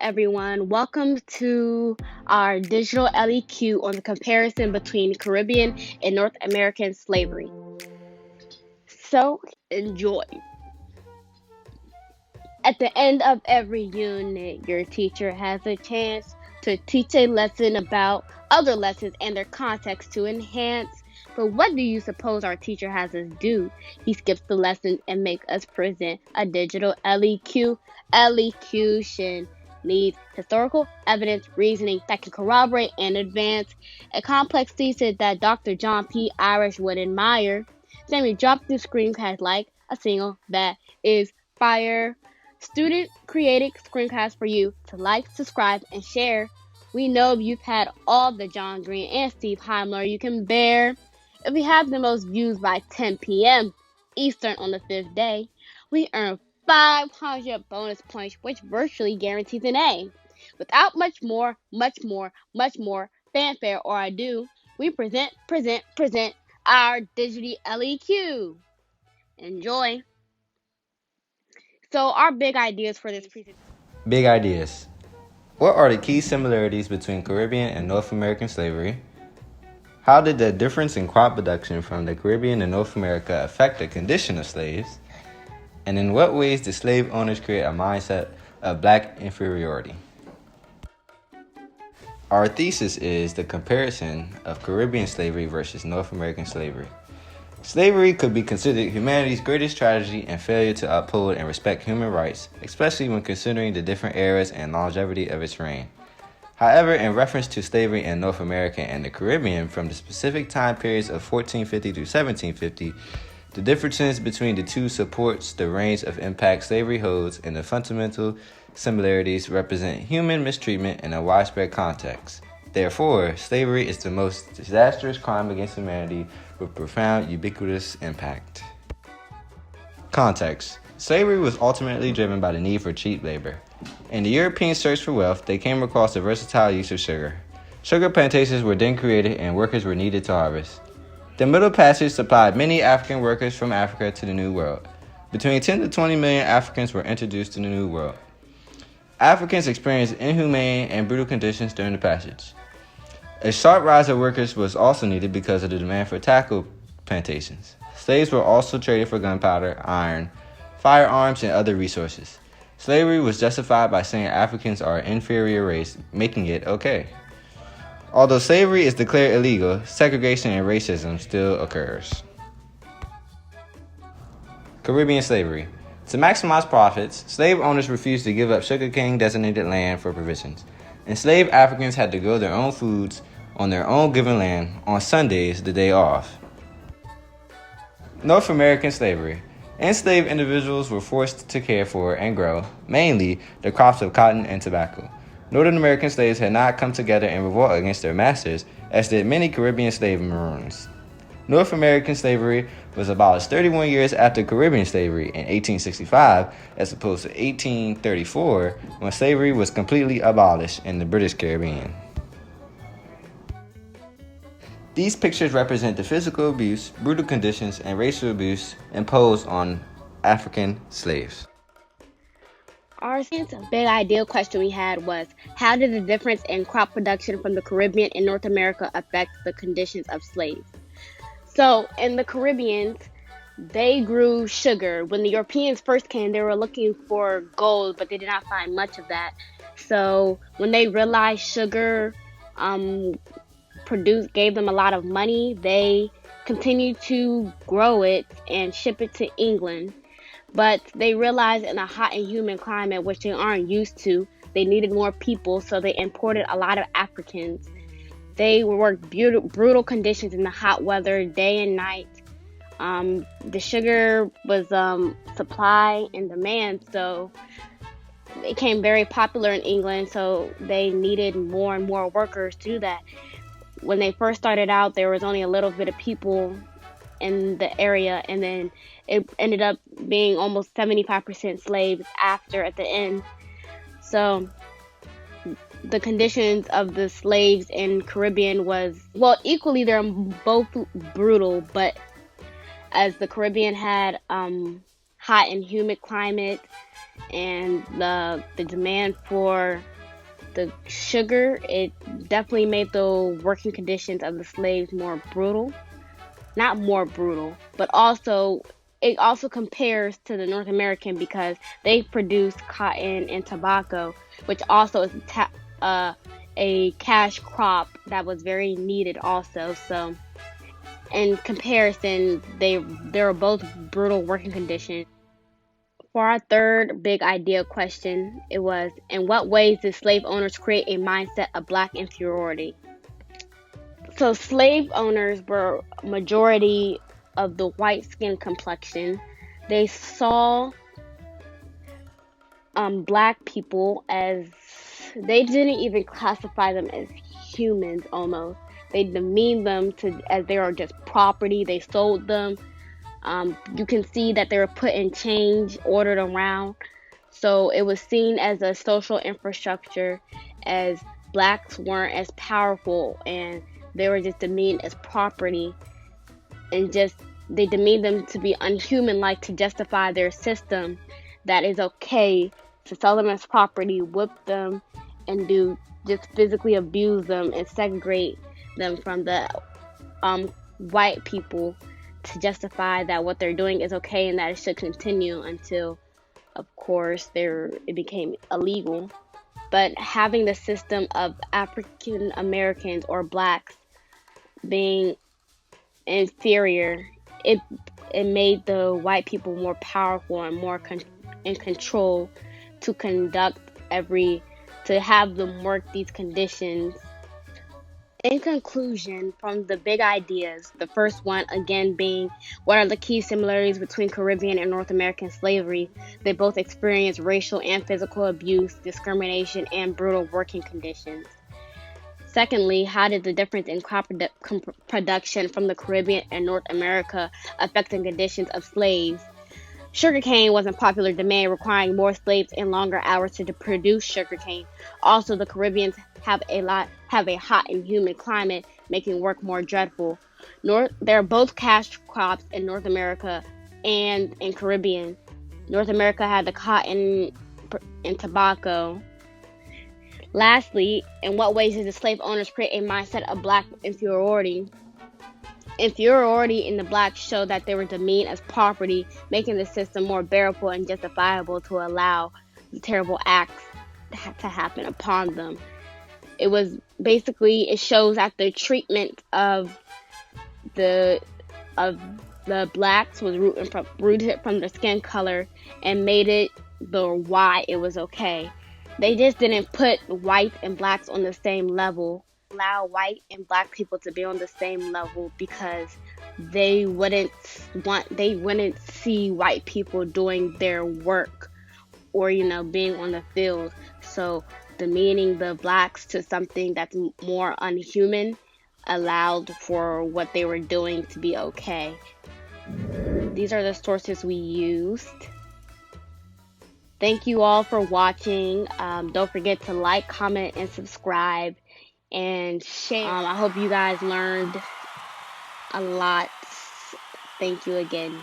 everyone. Welcome to our digital LEQ on the comparison between Caribbean and North American slavery. So, enjoy. At the end of every unit, your teacher has a chance to teach a lesson about other lessons and their context to enhance. But what do you suppose our teacher has us do? He skips the lesson and makes us present a digital LEQ. Elocution needs historical evidence, reasoning that can corroborate and advance a complex thesis that Dr. John P. Irish would admire. Then we drop the screencast like a single that is fire. Student created screencasts for you to like, subscribe, and share. We know you've had all the John Green and Steve Heimler you can bear. If we have the most views by 10 p.m. Eastern on the 5th day, we earn 500 bonus points, which virtually guarantees an A. Without much more fanfare or ado, we present our Digity LEQ. Enjoy. So our big ideas for this presentation. Big ideas. What are the key similarities between Caribbean and North American slavery? How did the difference in crop production from the Caribbean and North America affect the condition of slaves? And in what ways did slave owners create a mindset of black inferiority? Our thesis is the comparison of Caribbean slavery versus North American slavery. Slavery could be considered humanity's greatest tragedy and failure to uphold and respect human rights, especially when considering the different eras and longevity of its reign. However, in reference to slavery in North America and the Caribbean from the specific time periods of 1450 to 1750, the differences between the two supports the range of impact slavery holds, and the fundamental similarities represent human mistreatment in a widespread context. Therefore, slavery is the most disastrous crime against humanity with profound, ubiquitous impact. Context. Slavery was ultimately driven by the need for cheap labor. In the European search for wealth, they came across the versatile use of sugar. Sugar plantations were then created and workers were needed to harvest. The Middle Passage supplied many African workers from Africa to the New World. Between 10 to 20 million Africans were introduced to the New World. Africans experienced inhumane and brutal conditions during the passage. A sharp rise of workers was also needed because of the demand for tobacco plantations. Slaves were also traded for gunpowder, iron, firearms, and other resources. Slavery was justified by saying Africans are an inferior race, making it okay. Although slavery is declared illegal, segregation and racism still occurs. Caribbean slavery. To maximize profits, slave owners refused to give up sugarcane designated land for provisions. Enslaved Africans had to grow their own foods on their own given land on Sundays, the day off. North American slavery. Enslaved individuals were forced to care for and grow, mainly, the crops of cotton and tobacco. Northern American slaves had not come together in revolt against their masters, as did many Caribbean slave maroons. North American slavery was abolished 31 years after Caribbean slavery in 1865, as opposed to 1834, when slavery was completely abolished in the British Caribbean. These pictures represent the physical abuse, brutal conditions, and racial abuse imposed on African slaves. Our big idea question we had was, how did the difference in crop production from the Caribbean and North America affect the conditions of slaves? So, in the Caribbean, they grew sugar. When the Europeans first came, they were looking for gold, but they did not find much of that. So, when they realized sugar gave them a lot of money, they continued to grow it and ship it to England. But they realized in a hot and humid climate, which they aren't used to, they needed more people, so they imported a lot of Africans. They worked brutal conditions in the hot weather, day and night. The sugar was supply and demand, so it became very popular in England, so they needed more and more workers to do that. When they first started out, there was only a little bit of people in the area, and then it ended up being almost 75% slaves at the end. So the conditions of the slaves in Caribbean was, well, equally, they're both brutal, but as the Caribbean had hot and humid climate, and the demand for The sugar, it definitely made the working conditions of the slaves more brutal. Not more brutal, but also it also compares to the North American because they produce cotton and tobacco, which also is a cash crop that was very needed also. So in comparison, they were both brutal working conditions. For our third big idea question, it was, in what ways did slave owners create a mindset of black inferiority? So slave owners were majority of the white skin complexion. They saw black people as, they didn't even classify them as humans almost. They demeaned them to as they are just property. They sold them. You can see that they were put in chains, ordered around. So it was seen as a social infrastructure, as blacks weren't as powerful and they were just demeaned as property, and just they demeaned them to be unhuman like to justify their system that is okay to sell them as property, whip them, and do just physically abuse them and segregate them from the white people to justify that what they're doing is okay and that it should continue until, of course, it became illegal. But having the system of African Americans or blacks being inferior, it made the white people more powerful and more in control to conduct to have them work these conditions. In conclusion, from the big ideas, the first one again being, what are the key similarities between Caribbean and North American slavery? They both experienced racial and physical abuse, discrimination, and brutal working conditions. Secondly, how did the difference in crop production from the Caribbean and North America affect the conditions of slaves? Sugarcane was in popular demand, requiring more slaves and longer hours to produce sugarcane. Also, the Caribbeans have a hot and humid climate, making work more dreadful. They're both cash crops in North America and in Caribbean. North America had the cotton and tobacco. Lastly, in what ways did the slave owners create a mindset of black inferiority? Inferiority in the blacks showed that they were demeaned as property, making the system more bearable and justifiable to allow the terrible acts to happen upon them. It was basically, it shows that the treatment of the blacks was rooted from their skin color and made it why it was okay. They just didn't put whites and blacks on the same level, allow white and black people to be on the same level because they wouldn't see white people doing their work or being on the field. So demeaning the blacks to something that's more unhuman allowed for what they were doing to be okay. These are the sources we used. Thank you all for watching. Don't forget to like, comment, and subscribe, and share. I hope you guys learned a lot. Thank you again.